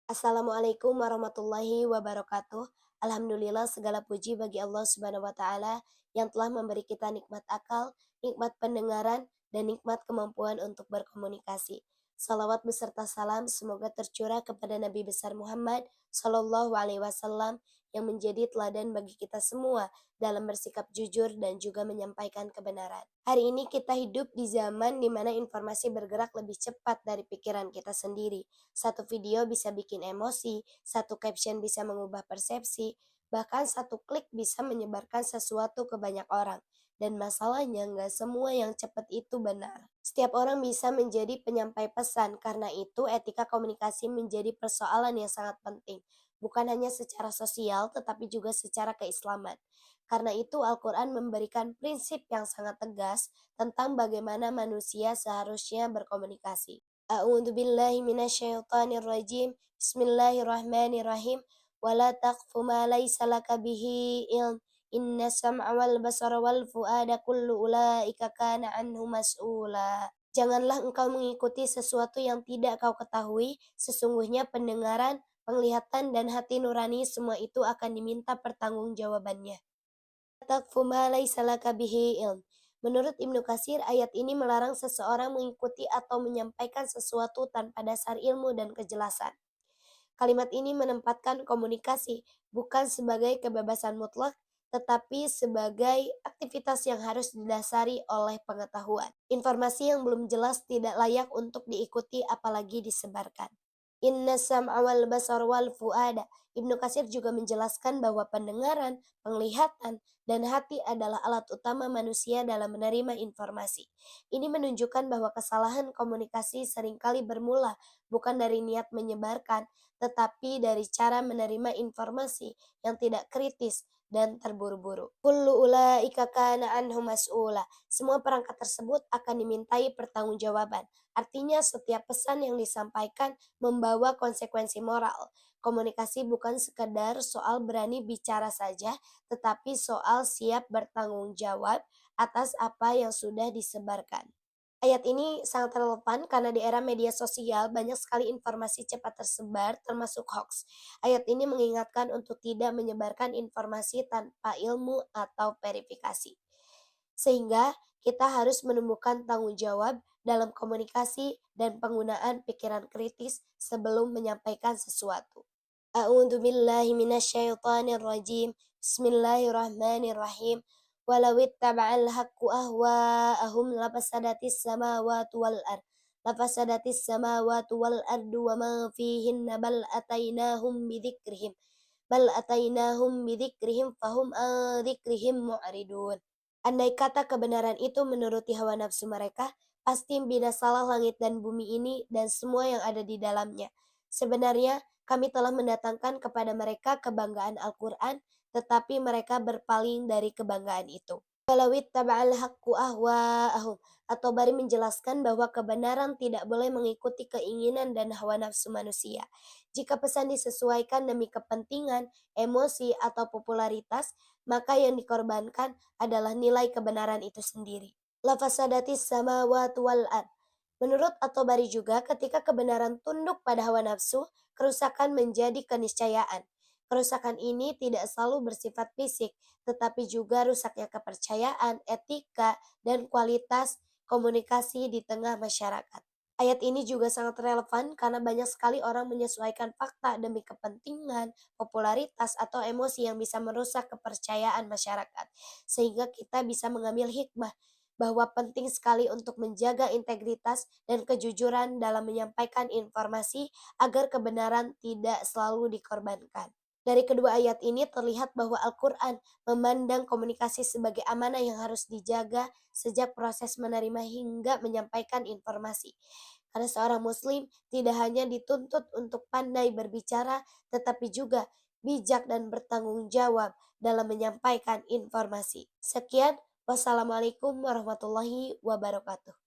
Assalamualaikum warahmatullahi wabarakatuh. Alhamdulillah segala puji bagi Allah Subhanahu wa taala yang telah memberi kita nikmat akal, nikmat pendengaran, dan nikmat kemampuan untuk berkomunikasi. Salawat beserta salam semoga tercurah kepada Nabi besar Muhammad Sallallahu alaihi wasallam yang menjadi teladan bagi kita semua dalam bersikap jujur dan juga menyampaikan kebenaran. Hari ini kita hidup di zaman di mana informasi bergerak lebih cepat dari pikiran kita sendiri. Satu video bisa bikin emosi, satu caption bisa mengubah persepsi, bahkan satu klik bisa menyebarkan sesuatu ke banyak orang. Dan masalahnya nggak semua yang cepat itu benar. Setiap orang bisa menjadi penyampai pesan, karena itu etika komunikasi menjadi persoalan yang sangat penting. Bukan hanya secara sosial, tetapi juga secara keislaman. Karena itu Al-Quran memberikan prinsip yang sangat tegas tentang bagaimana manusia seharusnya berkomunikasi. A'udzu billahi minasyaitonir rajim. Bismillahirrahmanirrahim. Wala taqfu ma laysa laka bihi ilm. Inna sam'a wal basara wal fuada kullu ulaika kana anhu mas'ula. Janganlah engkau mengikuti sesuatu yang tidak kau ketahui, sesungguhnya pendengaran, penglihatan dan hati nurani semua itu akan diminta pertanggungjawabannya. Taqfu ma laisa laka bihi ilm. Menurut Ibnu Katsir, ayat ini melarang seseorang mengikuti atau menyampaikan sesuatu tanpa dasar ilmu dan kejelasan. Kalimat ini menempatkan komunikasi bukan sebagai kebebasan mutlak, tetapi sebagai aktivitas yang harus didasari oleh pengetahuan. Informasi yang belum jelas tidak layak untuk diikuti apalagi disebarkan. Inna sam'a wal basar wal fuada. Ibnu Katsir juga menjelaskan bahwa pendengaran, penglihatan, dan hati adalah alat utama manusia dalam menerima informasi. Ini menunjukkan bahwa kesalahan komunikasi seringkali bermula bukan dari niat menyebarkan, tetapi dari cara menerima informasi yang tidak kritis dan terburu-buru. Kullu ulaika kana anhu mas'ula. Semua perangkat tersebut akan dimintai pertanggungjawaban. Artinya setiap pesan yang disampaikan membawa konsekuensi moral. Komunikasi bukan sekedar soal berani bicara saja, tetapi soal siap bertanggung jawab atas apa yang sudah disebarkan. Ayat ini sangat relevan karena di era media sosial banyak sekali informasi cepat tersebar termasuk hoax. Ayat ini mengingatkan untuk tidak menyebarkan informasi tanpa ilmu atau verifikasi. Sehingga kita harus menumbuhkan tanggung jawab dalam komunikasi dan penggunaan pikiran kritis sebelum menyampaikan sesuatu. A'udzu billahi minasyaitonir rajim. Bismillahirrahmanirrahim. Walau ittaba'al haqqu ahwa'ahum lafasadatis samawati wal ard. Lafasadatis samawati wal ardu wa ma fihinna bal atainahum bidzikrihim fahum an dzikrihim mu'ridun. Andai kata kebenaran itu menuruti hawa nafsu mereka, pasti binasalah langit dan bumi ini dan semua yang ada di dalamnya. Sebenarnya kami telah mendatangkan kepada mereka kebanggaan Al-Quran, tetapi mereka berpaling dari kebanggaan itu. Walau ittaba'al haqqu ahwa'ahum, atau Bari menjelaskan bahwa kebenaran tidak boleh mengikuti keinginan dan hawa nafsu manusia. Jika pesan disesuaikan demi kepentingan, emosi, atau popularitas, maka yang dikorbankan adalah nilai kebenaran itu sendiri. Lafasadatis samawati wal ard. Menurut At-Tabari juga, ketika kebenaran tunduk pada hawa nafsu, kerusakan menjadi keniscayaan. Kerusakan ini tidak selalu bersifat fisik, tetapi juga rusaknya kepercayaan, etika, dan kualitas komunikasi di tengah masyarakat. Ayat ini juga sangat relevan karena banyak sekali orang menyesuaikan fakta demi kepentingan, popularitas, atau emosi yang bisa merusak kepercayaan masyarakat. Sehingga kita bisa mengambil hikmah bahwa penting sekali untuk menjaga integritas dan kejujuran dalam menyampaikan informasi agar kebenaran tidak selalu dikorbankan. Dari kedua ayat ini terlihat bahwa Al-Quran memandang komunikasi sebagai amanah yang harus dijaga sejak proses menerima hingga menyampaikan informasi. Karena seorang muslim tidak hanya dituntut untuk pandai berbicara, tetapi juga bijak dan bertanggung jawab dalam menyampaikan informasi. Sekian, wassalamualaikum warahmatullahi wabarakatuh.